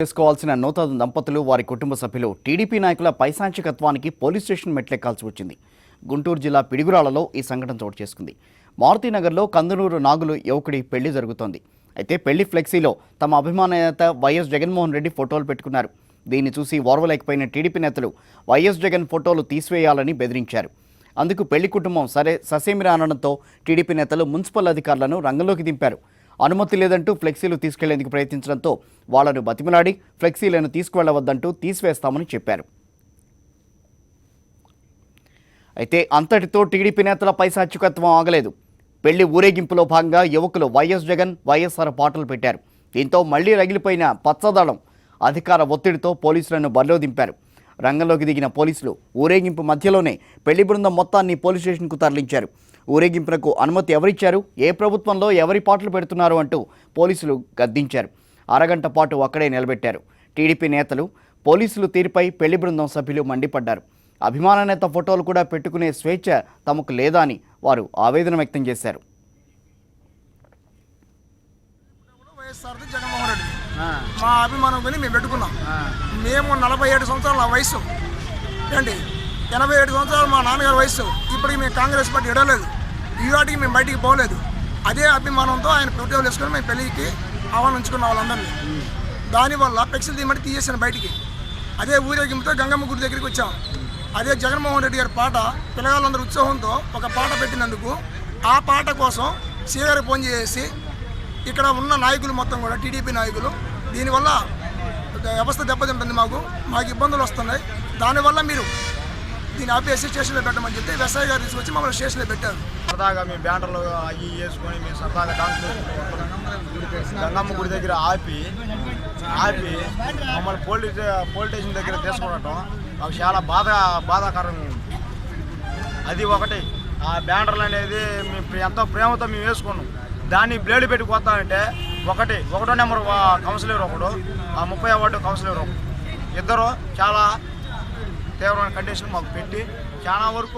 చేసుకోవాల్సిన నూతన దంపతులు వారి కుటుంబ సభ్యులు టీడీపీ నాయకుల పైశాంచికత్వానికి పోలీస్ స్టేషన్ మెట్లెక్కాల్సి వచ్చింది. గుంటూరు జిల్లా పిడుగురాళ్లలో ఈ సంఘటన చోటు చేసుకుంది. మారుతినగర్లో కందునూరు నాగులు యువకుడి పెళ్లి జరుగుతోంది. అయితే పెళ్లి ఫ్లెక్సీలో తమ అభిమాన నేత వైఎస్ జగన్మోహన్ రెడ్డి ఫోటోలు పెట్టుకున్నారు. దీన్ని చూసి ఓర్వలేకపోయిన టీడీపీ నేతలు వైఎస్ జగన్ ఫోటోలు తీసివేయాలని బెదిరించారు. అందుకు పెళ్లి కుటుంబం ససేమిరా అనడంతో టీడీపీ నేతలు మున్సిపల్ అధికారులను రంగంలోకి దింపారు. అనుమతి లేదంటూ ఫ్లెక్సీలు తీసుకెళ్లేందుకు ప్రయత్నించడంతో వాళ్లను బతిమలాడి ఫ్లెక్సీలను తీసుకువెళ్లవద్దంటూ తీసివేస్తామని చెప్పారు. అయితే అంతటితో టీడీపీ నేతల పైశాచికత్వం ఆగలేదు. పెళ్లి ఊరేగింపులో భాగంగా యువకులు వైఎస్ జగన్, వైఎస్ఆర్ పాటలు పెట్టారు. దీంతో మళ్లీ రగిలిపోయిన పచ్చదళం అధికార ఒత్తిడితో పోలీసులను బరిలో దింపారు. రంగంలోకి దిగిన పోలీసులు ఊరేగింపు మధ్యలోనే పెళ్లి బృందం మొత్తాన్ని పోలీస్ స్టేషన్కు తరలించారు. ఊరేగింపులకు అనుమతి ఎవరిచ్చారు, ఏ ప్రభుత్వంలో ఎవరి పాటలు పెడుతున్నారు అంటూ పోలీసులు గద్దించారు. అరగంట పాటు అక్కడే నిలబెట్టారు. టీడీపీ నేతలు పోలీసులు తీరుపై పెళ్లి బృందం సభ్యులు మండిపడ్డారు. అభిమాన నేత ఫోటోలు కూడా పెట్టుకునే స్వేచ్ఛ తమకు లేదా అని వారు ఆవేదన వ్యక్తం చేశారు. మా అభిమానం కొని మేము పెట్టుకున్నాం. మేము 47 సంవత్సరాల వయసు ఏంటి, 87 సంవత్సరాలు మా నాన్నగారి వయసు. ఇప్పటికి మేము కాంగ్రెస్ పార్టీ ఎడలేదు, ఈ వాటికి మేము బయటికి పోలేదు. అదే అభిమానంతో ఆయన ఫోటోలు వేసుకొని మేము పెళ్లికి ఆహ్వానించుకున్న వాళ్ళందరినీ. దానివల్ల పెక్సిల్ తీయమని తీసేసాను బయటికి. అదే ఊరేగింపుతో గంగమ్మ గుడి దగ్గరికి వచ్చాం. అదే జగన్మోహన్ రెడ్డి గారి పాట పిల్లగాళ్ళందరూ ఉత్సాహంతో ఒక పాట పెట్టినందుకు ఆ పాట కోసం సీఆర్ ఫోన్ చేసి ఇక్కడ ఉన్న నాయకులు మొత్తం కూడా టీడీపీ నాయకులు దీనివల్ల వ్యవస్థ దెబ్బతింటుంది, మాకు ఇబ్బందులు వస్తున్నాయి, దానివల్ల మీరు దీన్ని ఆపేసి స్టేషన్లో పెట్టమని చెప్పి ఎస్ఐ గారు తీసుకొచ్చి మమ్మల్ని స్టేషన్లో పెట్టారు. సరదాగా మేము బ్యానర్లు అవి వేసుకొని మేము సరదాగా డాన్స్ గంగమ్మ గుడి దగ్గర ఆపి మమ్మల్ని పోలీస్ స్టేషన్ దగ్గర తీసుకురావటం మాకు చాలా బాధాకరంగా ఉంది. అది ఒకటి, ఆ బ్యానర్లు అనేది మేము ఎంతో ప్రేమతో మేము వేసుకున్నాం. దాన్ని బ్లేడ్ పెట్టి కొత్తామంటే ఒకటో నెంబర్ కౌన్సిలర్ ఒకడు, ఆ 30వ వార్డు కౌన్సిలర్ ఒకడు, ఇద్దరు చాలా తీవ్రమైన కండిషన్ మాకు పెట్టి చాలా వరకు